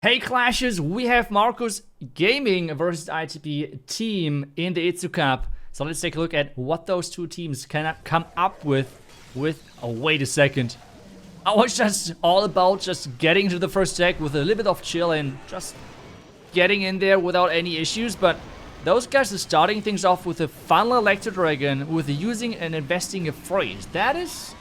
Hey Clashes, we have Marcus Gaming versus ITP Team in the iTzu Cup. So let's take a look at what those two teams can come up with. Oh, wait a second. I was just all about just getting to the first deck with a little bit of chill and just getting in there without any issues. But those guys are starting things off with a Funnel Electro Dragon with using and investing a phrase. That is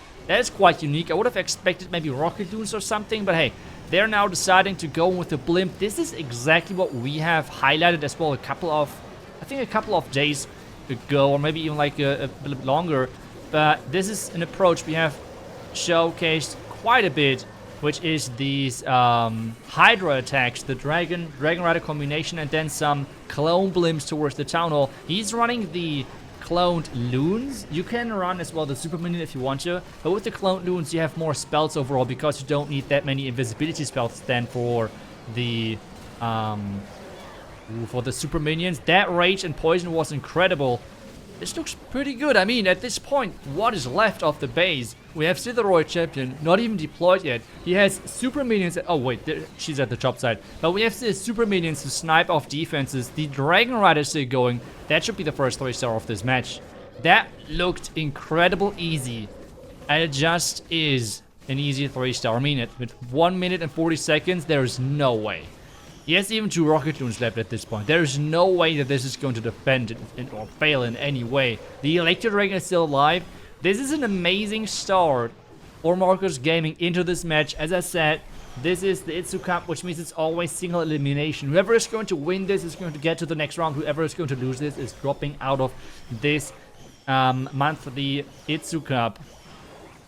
quite unique. I would have expected maybe Rocket Dunes or something, but hey. They're now deciding to go with the Blimp. This is exactly what we have highlighted as well a couple of days ago, or maybe even like a little bit longer. But this is an approach we have showcased quite a bit, which is these Hydra attacks, the Dragon Rider combination, and then some clone Blimps towards the Town Hall. He's running the cloned loons. You can run as well the super minion if you want to, but with the cloned loons you have more spells overall because you don't need that many invisibility spells then for the super minions. That rage and poison was incredible. This looks pretty good. I mean, at this point, what is left of the base? We have still the Royal Champion, not even deployed yet. He has super minions. Oh wait, she's at the top side. But we have still super minions to snipe off defenses. The Dragon Riders still going. That should be the first 3-star of this match. That looked incredible easy. And it just is an easy 3-star. I mean, with 1 minute and 40 seconds, there is no way. He has even 2 Rocket Dunes left at this point. There is no way that this is going to defend or fail in any way. The Electro Dragon is still alive. This is an amazing start for Marcus Gaming into this match. As I said, this is the iTzu Cup, which means it's always single elimination. Whoever is going to win this is going to get to the next round. Whoever is going to lose this is dropping out of this monthly iTzu Cup.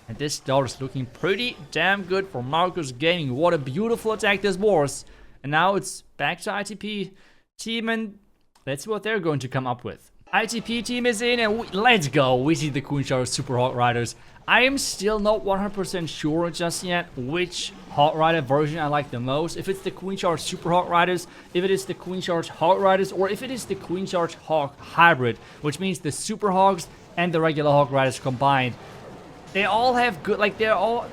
And this start is looking pretty damn good for Marcus Gaming. What a beautiful attack this was. And now it's back to ITP Team, and let's see what they're going to come up with. ITP Team is in, and let's go. We see the Queen Charge Super Halt Riders. I am still not 100% sure just yet which Halt Rider version I like the most. If it's the Queen Charge Super Halt Riders, if it is the Queen Charge Halt Riders, or if it is the Queen Charge Hawk Hybrid, which means the Super Hogs and the regular Hawk Riders combined. They all have good, like they're all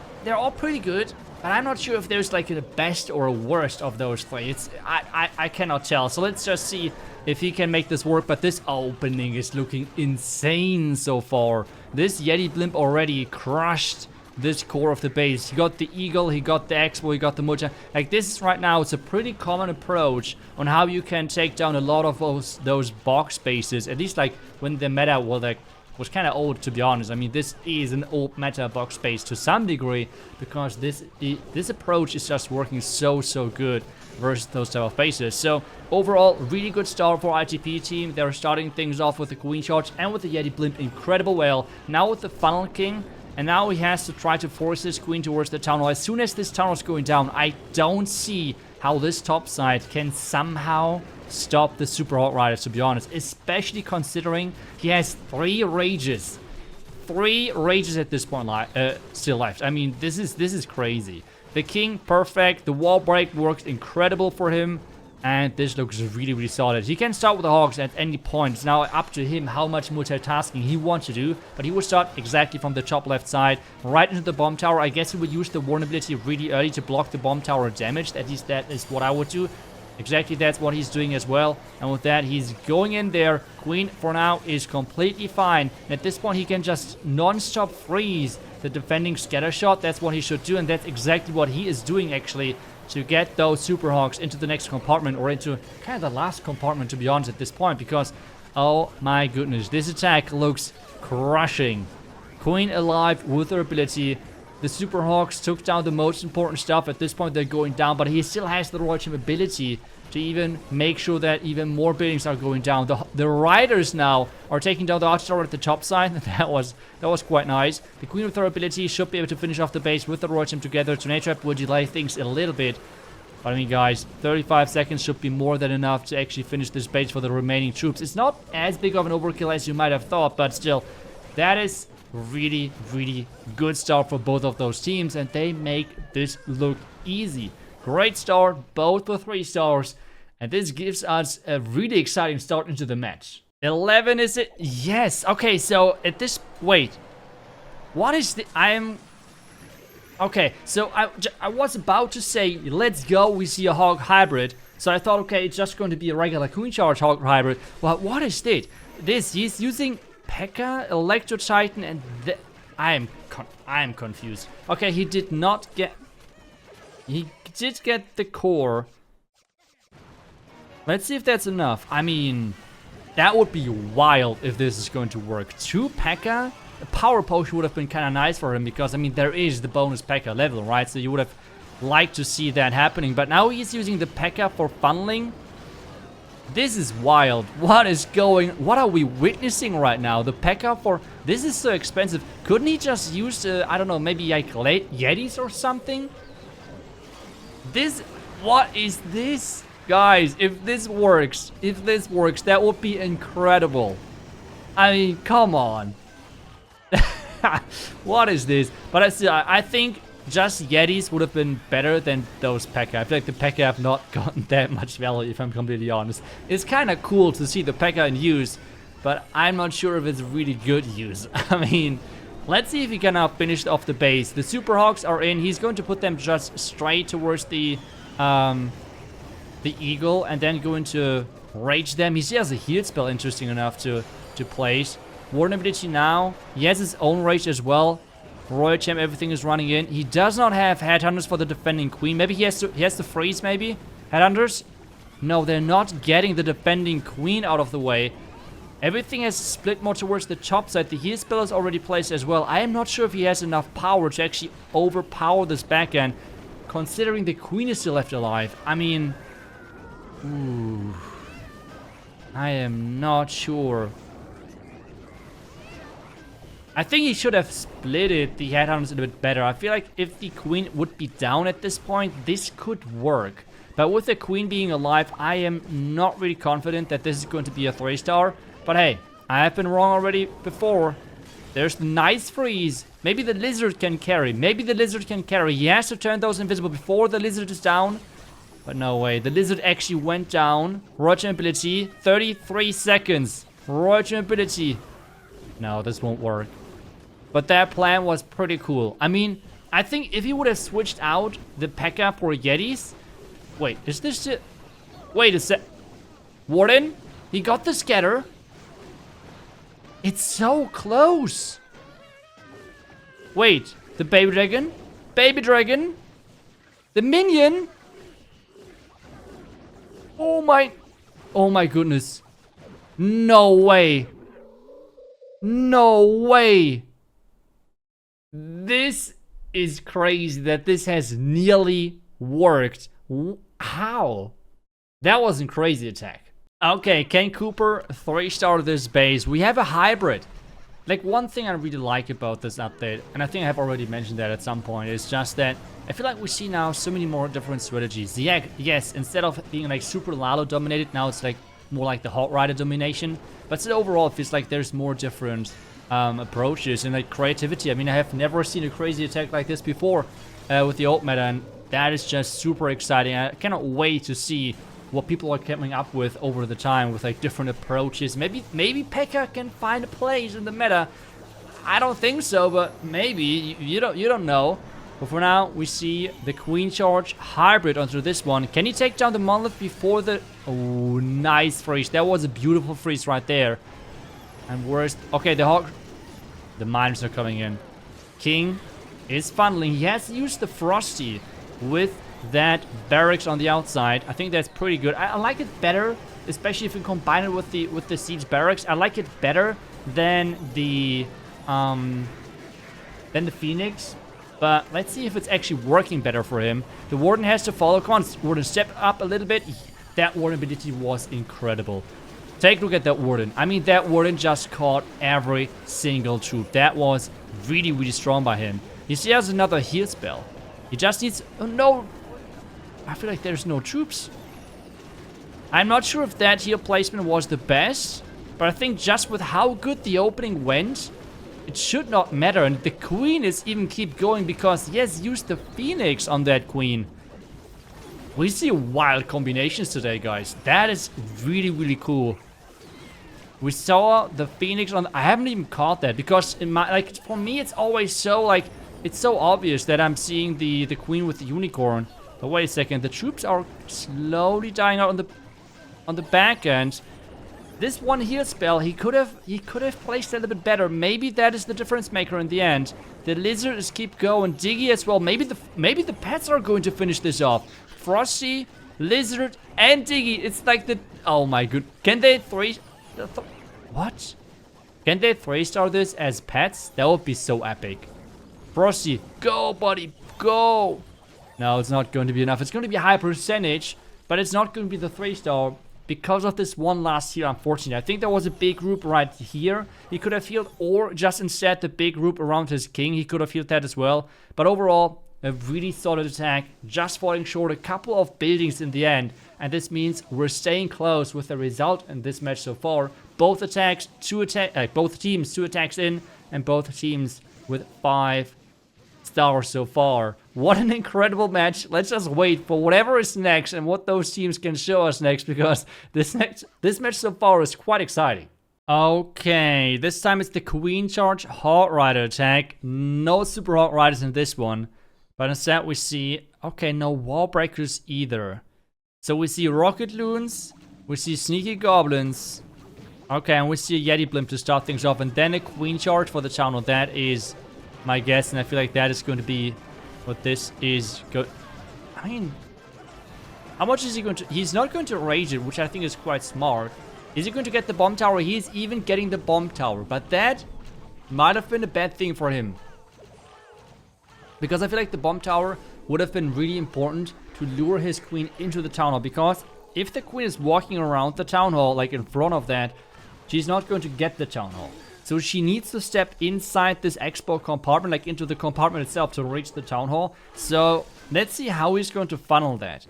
pretty good. But I'm not sure if there's like a best or a worst of those three. I cannot tell. So let's just see if he can make this work. But this opening is looking insane so far. This Yeti Blimp already crushed this core of the base. He got the Eagle, he got the Expo, he got the Mucha. Like this is right now, it's a pretty common approach on how you can take down a lot of those box bases. At least like when the meta was kind of old, to be honest. I mean, this is an old meta box space to some degree because this approach is just working so good versus those type of bases. So overall, really good start for ITP Team. They're starting things off with the Queen Charge and with the Yeti Blimp incredible well. Now with the Funnel King, and now he has to try to force this Queen towards the Town Hall. As soon as this Town Hall is going down, I don't see how this top side can somehow stop the Super Halt Riders, to be honest. Especially considering he has 3 rages. 3 rages at this point still left. I mean, this is crazy. The King, perfect. The wall break works incredible for him. And this looks really solid. He can start with the Hogs at any point. It's now up to him how much multitasking he wants to do. But he will start exactly from the top left side, right into the bomb tower. I guess he would use the vulnerability really early to block the bomb tower damage. At least that is what I would do. Exactly, that's what he's doing as well. And with that, he's going in there. Queen, for now, is completely fine. And at this point, he can just non-stop freeze the defending scatter shot. That's what he should do. And that's exactly what he is doing, actually, to get those Super Hogs into the next compartment, or into kind of the last compartment, to be honest, at this point. Because, oh my goodness, this attack looks crushing. Queen alive with her ability. The Super Hogs took down the most important stuff. At this point, they're going down, but he still has the Royal Champ ability to even make sure that even more buildings are going down. The Riders now are taking down the Archer at the top side. That was quite nice. The Queen with her ability should be able to finish off the base with the Royal Champ together. Tornado Trap will delay things a little bit. But I mean, guys, 35 seconds should be more than enough to actually finish this base for the remaining troops. It's not as big of an overkill as you might have thought, but still, that is really good start for both of those teams, and they make this look easy. Great start, both with 3 stars, and this gives us a really exciting start into the match. 11 is it? Yes. Okay, so at this, wait, what is the, Okay, so I was about to say, let's go, we see a Halt Hybrid. So I thought, okay, it's just going to be a regular Queen Charge Halt Hybrid. Well, what is this? He's using Pekka, Electro Titan, and I am confused. Okay, he did not get... He did get the core. Let's see if that's enough. I mean, that would be wild if this is going to work. 2 Pekka? A power potion would have been kind of nice for him because, I mean, there is the bonus Pekka level, right? So you would have liked to see that happening. But now he's using the Pekka for funneling. This is wild. What are we witnessing right now? The Pekka for... This is so expensive. Couldn't he just use, I don't know, maybe like late Yetis or something? What is this? Guys, if this works, that would be incredible. I mean, come on. What is this? But I think just Yetis would have been better than those Pekka. I feel like the Pekka have not gotten that much value, if I'm completely honest. It's kind of cool to see the Pekka in use, but I'm not sure if it's really good use. I mean, let's see if he can now finish off the base. The Super Hawks are in. He's going to put them just straight towards the Eagle and then going to rage them. He has a heal spell, interesting enough, to place. Warden ability now. He has his own rage as well. Royal Champ, everything is running in. He does not have Headhunters for the defending Queen. Maybe he has to freeze, maybe? Headhunters? No, they're not getting the defending Queen out of the way. Everything has split more towards the top side. The heal spell is already placed as well. I am not sure if he has enough power to actually overpower this backhand, considering the Queen is still left alive. I mean... Ooh... I am not sure. I think he should have split the Headhunters a little bit better. I feel like if the Queen would be down at this point, this could work. But with the Queen being alive, I am not really confident that this is going to be a 3-star. But hey, I have been wrong already before. There's the nice freeze. Maybe the Lizard can carry. He has to turn those invisible before the Lizard is down. But no way. The Lizard actually went down. Royal Champ ability. 33 seconds. Royal Champ ability. No, this won't work. But that plan was pretty cool. I mean, I think if he would have switched out the Pekka for Yetis... Wait, is this it? Wait a sec. Warden? He got the scatter. It's so close. Wait, the baby dragon? Baby dragon? The minion? Oh my goodness. No way. No way. This is crazy that this has nearly worked. How? That was a crazy attack. Okay, Ken Cooper, 3-star this base. We have a hybrid. Like, one thing I really like about this update, and I think I have already mentioned that at some point, is just that I feel like we see now so many more different strategies. Yeah, yes, instead of being like super Lalo dominated, now it's like more like the Halt Rider domination. But still overall it feels like there's more different approaches and like creativity. I mean, I have never seen a crazy attack like this before with the old meta, and that is just super exciting. I cannot wait to see what people are coming up with over the time with like different approaches. Maybe Pekka can find a place in the meta. I don't think so, but maybe you don't know. But for now, we see the Queen Charge Hybrid onto this one. Can he take down the Monolith before the... Oh, nice freeze. That was a beautiful freeze right there. And where's... Okay, the Hawk... The miners are coming in. King is funneling. He has used the Frosty with that barracks on the outside. I think that's pretty good. I like it better, especially if you combine it with the siege barracks. I like it better than the Phoenix. But let's see if it's actually working better for him. The Warden has to follow. Come on, Warden, step up a little bit. That Warden ability was incredible. Take a look at that Warden. I mean, that Warden just caught every single troop. That was really, really strong by him. He still has another heal spell. He just needs... Oh, no. I feel like there's no troops. I'm not sure if that heal placement was the best, but I think just with how good the opening went, it should not matter. And the Queen is even keep going because he has used the Phoenix on that Queen. We see wild combinations today, guys. That is really, really cool. We saw the Phoenix on... I haven't even caught that because in my... Like, for me, it's always so, like... it's so obvious that I'm seeing the queen with the unicorn. But wait a second, the troops are slowly dying out on the back end. This one heal spell, he could have placed a little bit better. Maybe that is the difference maker in the end. The lizard is keep going, Diggy as well. Maybe the pets are going to finish this off. Frosty, lizard, and Diggy. It's like the, oh my god. Can they what? Can they 3-star this as pets? That would be so epic. Frosty, go buddy, go. No, it's not going to be enough. It's going to be a high percentage, but it's not going to be the 3-star. Because of this one last here, unfortunately. I think there was a big group right here. He could have healed, or just instead the big group around his king. He could have healed that as well. But overall, a really solid attack. Just falling short a couple of buildings in the end. And this means we're staying close with the result in this match so far. Both both teams 2 attacks in, and both teams with 5 stars so far. What an incredible match. Let's just wait for whatever is next and what those teams can show us next, because this match so far is quite exciting. Okay, this time it's the Queen Charge Halt Rider attack. No Super Halt Riders in this one, but instead we see, okay, no Wall Breakers either. So we see Rocket Loons, we see Sneaky Goblins, okay, and we see a Yeti Blimp to start things off, and then a Queen Charge for the town hall. That is my guess, and I feel like that is going to be what this is. I mean, how much is he going to... He's not going to rage it, which I think is quite smart. Is he going to get the bomb tower? He is even getting the bomb tower, but that might have been a bad thing for him. Because I feel like the bomb tower would have been really important to lure his queen into the town hall, because if the queen is walking around the town hall, like in front of that, she's not going to get the town hall. So she needs to step inside this expo compartment, like into the compartment itself, to reach the town hall. So let's see how he's going to funnel that.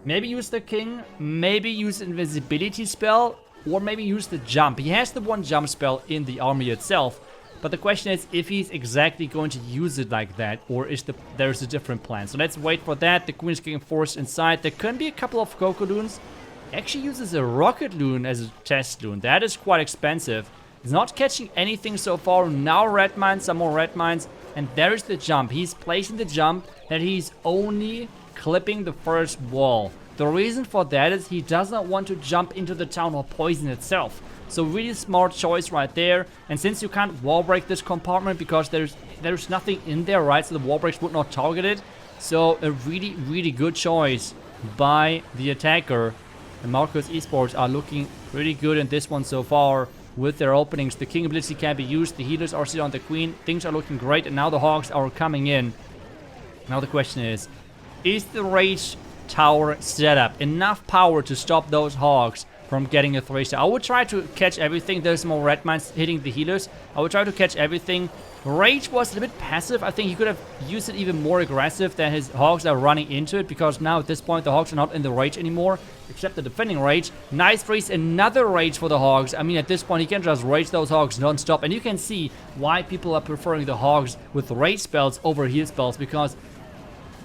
Maybe use the king, maybe use invisibility spell, or maybe use the jump. He has the one jump spell in the army itself, but the question is if he's exactly going to use it like that, or is there's a different plan. So let's wait for that. The queen is getting forced inside. There can be a couple of Coco Loons. He actually uses a Rocket Loon as a test loon. That is quite expensive. He's not catching anything so far. Now red mines, some more red mines, and there is the jump. He's placing the jump that he's only clipping the first wall. The reason for that is he does not want to jump into the town hall poison itself. So really smart choice right there. And since you can't wall break this compartment because there's nothing in there, right? So the wall breaks would not target it. So a really, really good choice by the attacker. And Marcus Esports are looking pretty good in this one so far with their openings. The king ability can be used. The healers are still on the queen. Things are looking great. And now the hogs are coming in. Now the question is the rage tower setup enough power to stop those hogs from getting a 3-star? I would try to catch everything. There's more red mines hitting the healers. I would try to catch everything. Rage was a bit passive. I think he could have used it even more aggressive than his hogs are running into it, because now at this point the hogs are not in the rage anymore, except the defending rage. Nice freeze, another rage for the hogs. I mean, at this point he can just rage those hogs non-stop, and you can see why people are preferring the hogs with rage spells over heal spells, because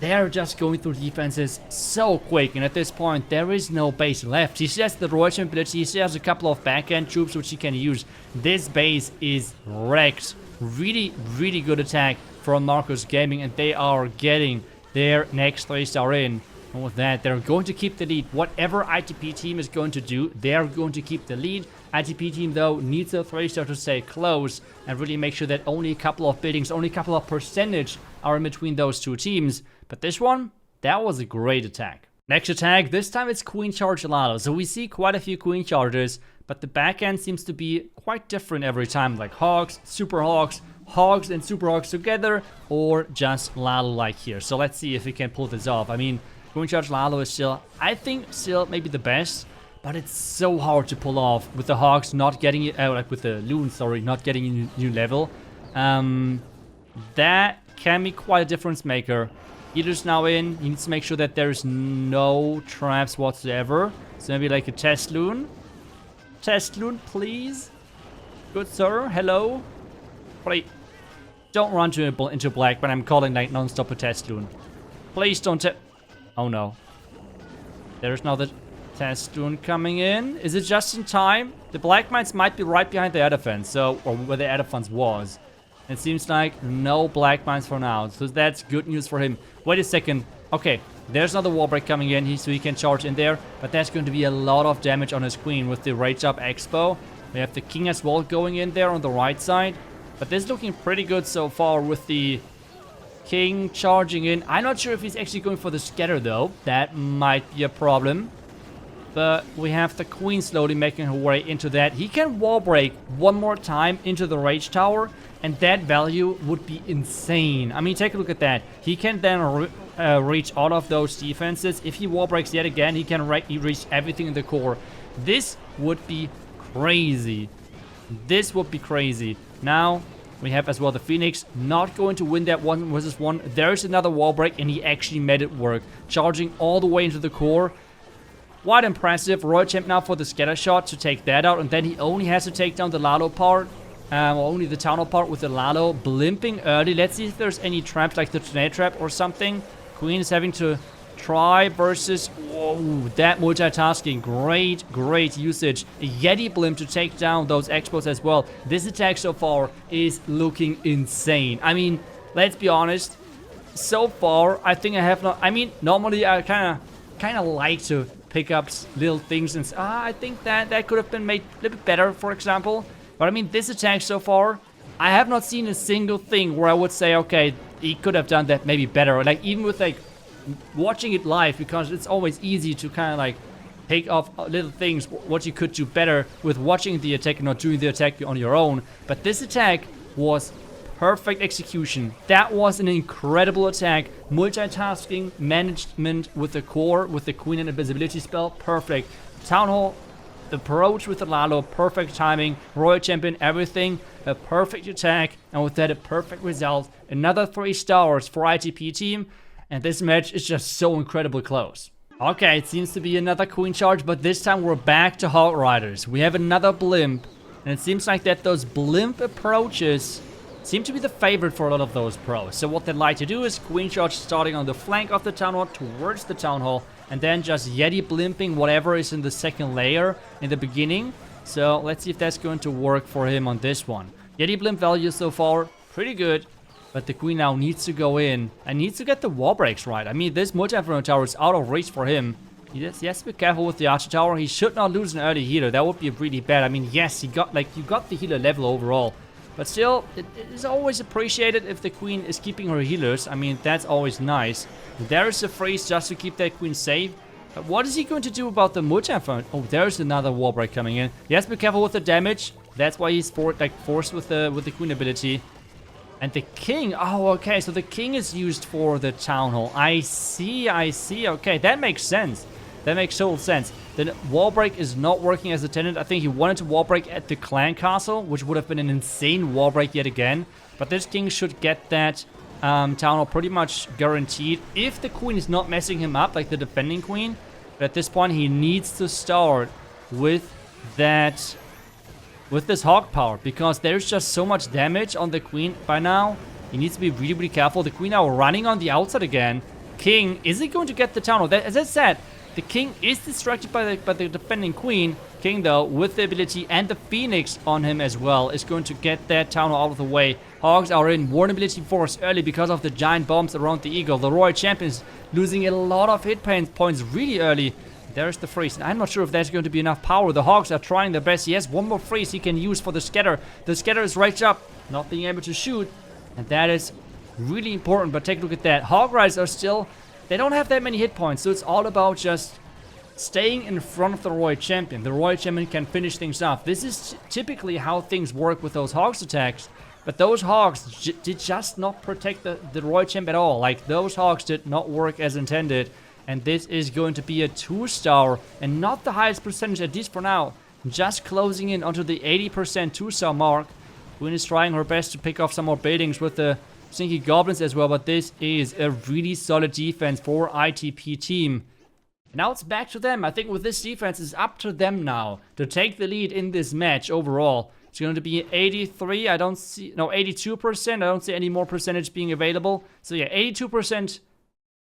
they're just going through defenses so quick, and at this point there is no base left. He has the Royal ability, he has a couple of backhand troops which he can use. This base is wrecked. Really, really good attack from Marcus Gaming, and they are getting their next 3-star in. And with that, they're going to keep the lead. Whatever ITP team is going to do, they're going to keep the lead. ITP team, though, needs a 3-star to stay close and really make sure that only a couple of buildings, only a couple of percentage are in between those two teams. But this one, that was a great attack. Next attack, this time it's Queen Chargelato. So we see quite a few Queen Chargers, but the back end seems to be quite different every time. Like hogs, super hogs, hogs and super hogs together, or just Lalo like here. So let's see if we can pull this off. I mean, Queen Chargelato is still, I think, still maybe the best, but it's so hard to pull off with the hogs not getting it, like with the loons, sorry, not getting a new level. That can be quite a difference maker. Healer's now in. He needs to make sure that there's no traps whatsoever. So maybe like a test loon. Test loon, please. Good sir. Hello. Wait. Don't run into black when I'm calling like non-stop a test loon. Please don't. Oh no. There's now the test loon coming in. Is it just in time? The black mines might be right behind the air defense. So, or where the air defense was. It seems like no black mines for now, so that's good news for him. Wait a second. Okay, there's another wall break coming in, so he can charge in there, but that's going to be a lot of damage on his queen with the Rage Up Expo. We have the king as well going in there on the right side, but this is looking pretty good so far with the king charging in. I'm not sure if he's actually going for the scatter though. That might be a problem. But we have the queen slowly making her way into that. He can wall break one more time into the rage tower, and that value would be insane. I mean, take a look at that. He can then reach all of those defenses. If he wall breaks yet again, he can reach everything in the core. This would be crazy. This would be crazy. Now, we have as well the Phoenix not going to win that 1v1. There's another wall break, and he actually made it work. Charging all the way into the core. Quite impressive. Royal Champ now for the scatter shot to take that out, and then he only has to take down the Lalo part. Only the Town Hall part with the Lalo blimping early. Let's see if there's any traps like the tornado trap or something. Queen is having to try versus... Whoa, that multitasking. Great usage. A Yeti blimp to take down those expos as well. This attack so far is looking insane. I mean, let's be honest. So far, I think I have not... I mean, normally I kind of like to pick up little things and I think that could have been made a little bit better, for example. But I mean, this attack so far, I have not seen a single thing where I would say, okay, he could have done that maybe better. Like, even with, like, watching it live, because it's always easy to kind of, like, pick off little things, what you could do better with watching the attack and not doing the attack on your own. But this attack was perfect execution. That was an incredible attack. Multitasking, management with the core, with the queen and invisibility spell, perfect. Town Hall, approach with the Lalo, perfect timing. Royal Champion, everything, a perfect attack, and with that a perfect result. Another 3 stars for ITP Team, and this match is just so incredibly close. Okay, it seems to be another queen charge, but this time we're back to Halt Riders. We have another blimp, and it seems like that those blimp approaches seem to be the favorite for a lot of those pros. So what they like to do is queen charge starting on the flank of the Town Hall towards the Town Hall, and then just Yeti blimping whatever is in the second layer in the beginning. So let's see if that's going to work for him on this one. Yeti blimp value so far, pretty good. But the queen now needs to go in and needs to get the wall breaks right. I mean, this multi-inferno tower is out of reach for him. He has to be careful with the archer tower. He should not lose an early healer. That would be really bad. I mean, yes, you got the healer level overall. But still, it is always appreciated if the queen is keeping her healers. I mean, that's always nice. There is a freeze just to keep that queen safe. But what is he going to do about the multi-inferno? Oh, there's another wall break coming in. He has to be careful with the damage. That's why he's forced with the queen ability. And the king, oh, okay, so the king is used for the Town Hall. I see, okay, that makes sense. That makes total sense. The wall break is not working as intended. I think he wanted to wall break at the clan castle, which would have been an insane wall break yet again. But this king should get that Town Hall pretty much guaranteed. If the queen is not messing him up, like the defending queen. But at this point, he needs to start with that... with this hog power, because there's just so much damage on the queen by now. He needs to be really, really careful. The queen now running on the outside again. King, is he going to get the Town Hall? As I said, the king is distracted by the defending queen. King, though, with the ability and the Phoenix on him as well, is going to get that Town Hall out of the way. Hogs are in vulnerability force early because of the giant bombs around the eagle. The Royal Champion is losing a lot of hit points really early. There's the freeze. I'm not sure if that's going to be enough power. The Hogs are trying their best. He has one more freeze he can use for the scatter. The scatter is right up, not being able to shoot. And that is really important. But take a look at that. Hog Riders are still... they don't have that many hit points. So it's all about just staying in front of the Royal Champion. The Royal Champion can finish things off. This is typically how things work with those Hogs attacks. But those Hogs did just not protect the Royal Champion at all. Like, those Hogs did not work as intended. And this is going to be a 2-star, and not the highest percentage, at least for now. Just closing in onto the 80% 2-star mark. Queen is trying her best to pick off some more buildings with the Stinky Goblins as well, but this is a really solid defense for ITP Team. And now it's back to them. I think with this defense, it's up to them now to take the lead in this match overall. It's going to be 83, I don't see, no, 82%. I don't see any more percentage being available. So yeah, 82%.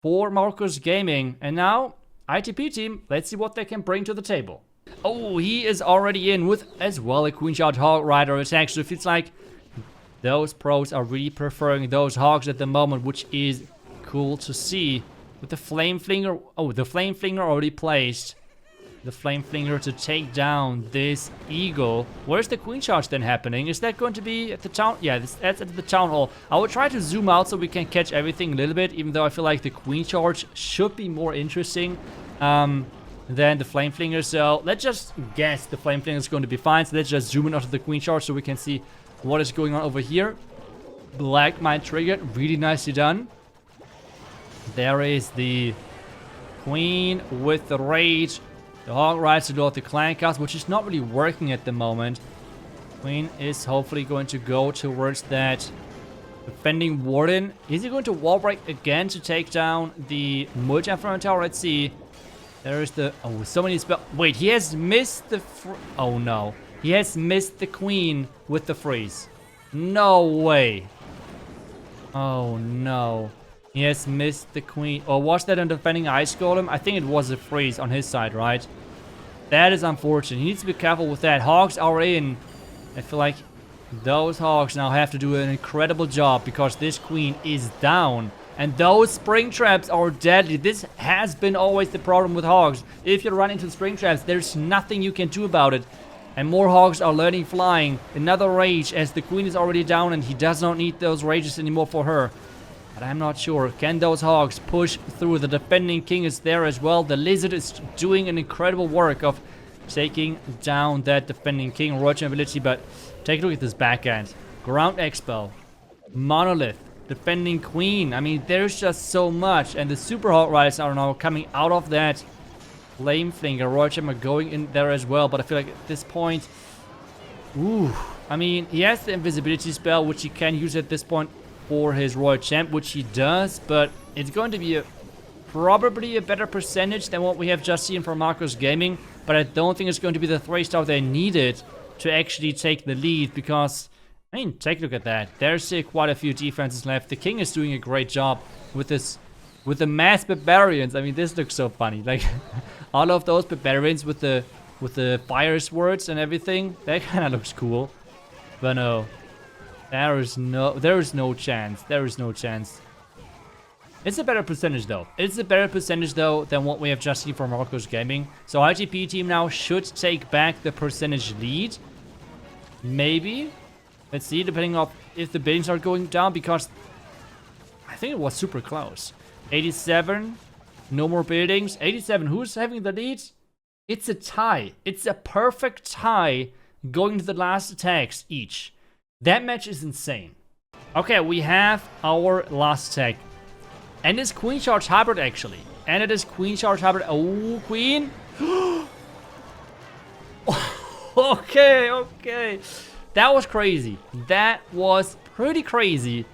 For Marcus Gaming. And now, ITP Team, let's see what they can bring to the table. Oh, he is already in with as well a Queen Shot Halt Rider attack. So it feels like Those pros are really preferring those hogs at the moment, which is cool to see. With the flame flinger, oh, the flame flinger already placed. The flame flinger to take down this eagle. Where's the queen charge then happening? Is that going to be at the town? Yeah, that's at the town hall. I will try to zoom out so we can catch everything a little bit, even though I feel like the queen charge should be more interesting than the flame flinger. So let's just guess the flame flinger is going to be fine. So let's just zoom in onto the queen charge so we can see what is going on over here. Black mine triggered, really nicely done. There is the queen with the rage. The Halt Riders to go to clan cast, which is not really working at the moment. Queen is hopefully going to go towards that defending warden. Is he going to wall break again to take down the multi-inferno tower? Let's see. There is the... Oh, so many spells. Wait, he has missed the... Oh, no. He has missed the queen with the freeze. No way. Oh, no. He has missed the queen. Or was that a defending ice golem? I think it was a freeze on his side, right? That is unfortunate. He needs to be careful with that. Hogs are in. I feel like those hogs now have to do an incredible job because this queen is down. And those spring traps are deadly. This has been always the problem with hogs. If you run into spring traps, there's nothing you can do about it. And more hogs are learning flying. Another rage as the queen is already down and he does not need those rages anymore for her. But I'm not sure. Can those hogs push through? The defending king is there as well. The lizard is doing an incredible work of taking down that defending king. Roger ability, but take a look at this backhand. Ground expo. Monolith. Defending queen. I mean, there's just so much. And the super Halt Riders are now coming out of that flame flinger. Roger are going in there as well. But I feel like at this point... Ooh. I mean, he has the invisibility spell, which he can use at this point for his Royal Champ, which he does, but it's going to be probably a better percentage than what we have just seen from Marcus Gaming, but I don't think it's going to be the 3-star they needed to actually take the lead, because, I mean, take a look at that. There's quite a few defenses left. The king is doing a great job with this, with the mass barbarians. I mean, this looks so funny. Like, all of those barbarians with the fire swords and everything, that kind of looks cool, but no. There is no chance. There is no chance. It's a better percentage though. It's a better percentage though than what we have just seen from Marcus Gaming. So ITP Team now should take back the percentage lead. Maybe. Let's see, depending on if the buildings are going down, because I think it was super close. 87. No more buildings. 87. Who's having the lead? It's a tie. It's a perfect tie going to the last attacks each. That match is insane. Okay, we have our last tag. And it's Queen Charge Hybrid, actually. And it is Queen Charge Hybrid. Oh, Queen. Okay, okay. That was crazy. That was pretty crazy.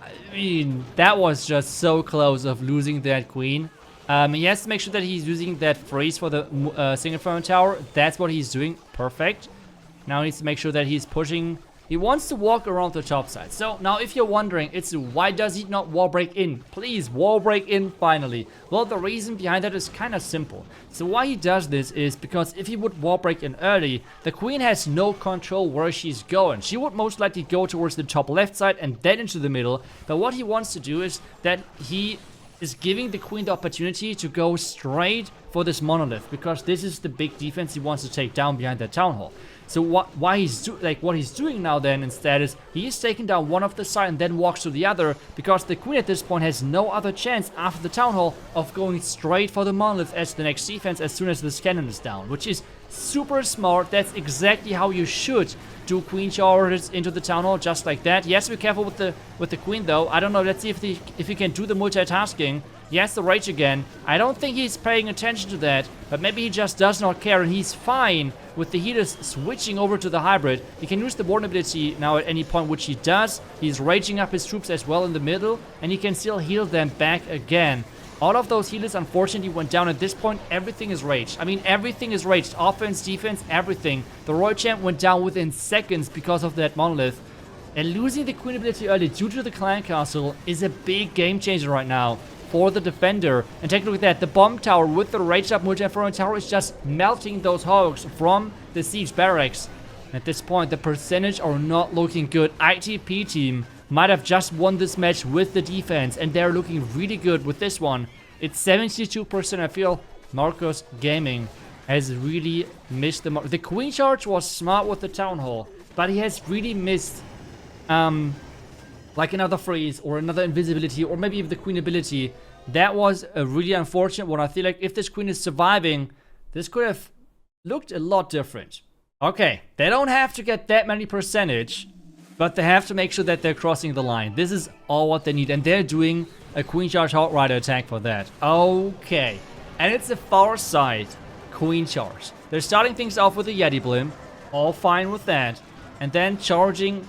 I mean, that was just so close of losing that Queen. He has to make sure that he's using that freeze for the single frame tower. That's what he's doing. Perfect. Now he needs to make sure that he's pushing... He wants to walk around the top side. So now if you're wondering, it's why does he not wall break in? Please, wall break in finally. Well, the reason behind that is kind of simple. So why he does this is because if he would wall break in early, the queen has no control where she's going. She would most likely go towards the top left side and then into the middle. But what he wants to do is that he is giving the queen the opportunity to go straight for this monolith, because this is the big defense he wants to take down behind that town hall. So what he's doing now then instead is he's taking down one of the side and then walks to the other, because the queen at this point has no other chance after the town hall of going straight for the monolith as the next defense as soon as this cannon is down, which is super smart. That's exactly how you should do queen charges into the town hall, just like that. He has to be careful with the queen though. I don't know. Let's see if he can do the multitasking. He has the rage again. I don't think he's paying attention to that, but maybe he just does not care, and he's fine with the healers switching over to the hybrid. He can use the warden ability now at any point, which he does. He's raging up his troops as well in the middle, and he can still heal them back again. All of those healers unfortunately went down. At this point, everything is raged. I mean, everything is raged. Offense, defense, everything. The Royal Champ went down within seconds because of that monolith. And losing the queen ability early due to the clan castle is a big game changer right now for the defender. And take a look at that. The bomb tower with the rage up multi-inferno tower is just melting those hogs from the siege barracks. At this point, the percentage are not looking good. ITP team might have just won this match with the defense, and they're looking really good with this one. It's 72%. I feel Marcos Gaming has really missed the mark. The Queen Charge was smart with the Town Hall, but he has really missed like another freeze or another invisibility or maybe even the Queen ability. That was a really unfortunate one. I feel like if this Queen is surviving, this could have looked a lot different. Okay, they don't have to get that many percentage, but they have to make sure that they're crossing the line. This is all what they need, and they're doing a Queen Charge Halt Rider attack for that. Okay, and it's a far side Queen Charge. They're starting things off with a Yeti Blimp, all fine with that, and then charging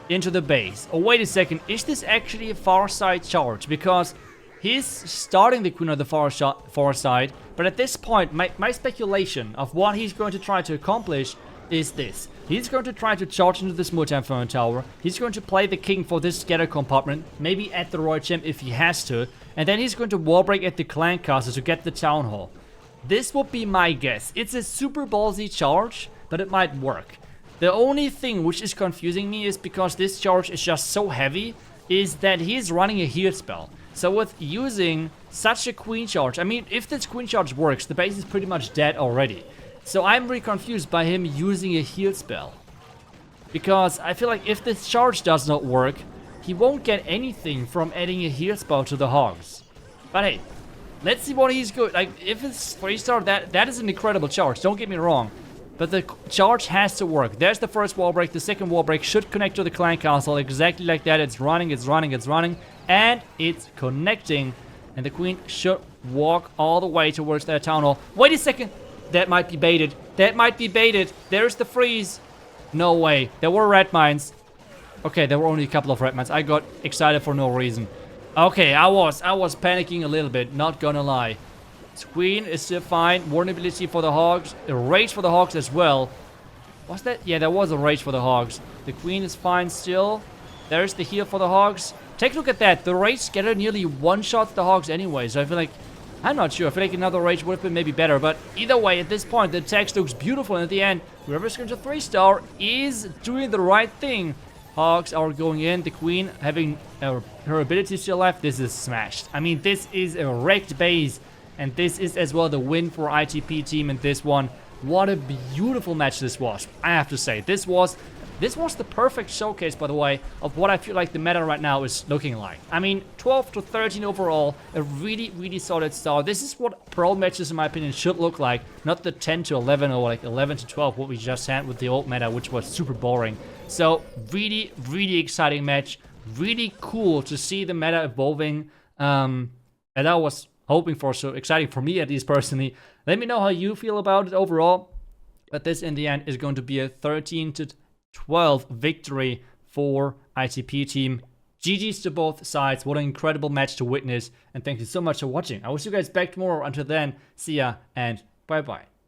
into the base. Oh, wait a second, is this actually a far side charge? Because he's starting the Queen on the far side, but at this point, my speculation of what he's going to try to accomplish is this. He's going to try to charge into this Multi-Inferno Tower. He's going to play the King for this scatter compartment, maybe at the Royal Champ if he has to, and then he's going to wall break at the Clan Castle to get the Town Hall. This would be my guess. It's a super ballsy charge, but it might work. The only thing which is confusing me is because this charge is just so heavy, is that he's running a heal spell. So with using such a Queen Charge, I mean, if this Queen Charge works, the base is pretty much dead already. So I'm really confused by him using a heal spell. Because I feel like if this charge does not work, he won't get anything from adding a heal spell to the Hogs. But hey, let's see what he's good. Like, if it's 3-star, that is an incredible charge, don't get me wrong. But the charge has to work. There's the first wall break. The second wall break should connect to the Clan Castle exactly like that. It's running, it's running, it's running. And it's connecting. And the Queen should walk all the way towards that Town Hall. Wait a second. That might be baited. That might be baited. There's the freeze. No way. There were red mines. Okay, there were only a couple of red mines. I got excited for no reason. Okay, I was panicking a little bit. Not gonna lie. Queen is still fine. Vulnerability for the Hogs. A rage for the Hogs as well. Was that? Yeah, there was a rage for the Hogs. The Queen is fine still. There's the heal for the Hogs. Take a look at that. The rage scatter nearly one-shots the Hogs anyway. So I feel like, I'm not sure. I feel like another rage would have been maybe better. But either way, at this point, the text looks beautiful. And at the end, whoever's going to 3-star is doing the right thing. Hogs are going in. The Queen having her ability still left. This is smashed. I mean, this is a wrecked base. And this is as well the win for ITP team in this one. What a beautiful match this was. I have to say, this was the perfect showcase, by the way, of what I feel like the meta right now is looking like. I mean, 12 to 13 overall, a really, really solid start. This is what pro matches, in my opinion, should look like. Not the 10 to 11 or like 11 to 12, what we just had with the old meta, which was super boring. So, really, really exciting match. Really cool to see the meta evolving. And that was hoping for, so exciting for me at least personally. Let me know how you feel about it overall. But this in the end is going to be a 13 to 12 victory for ITP team. GG's to both sides. What an incredible match to witness. And thank you so much for watching. I will see you guys back tomorrow. Until then, see ya and bye bye.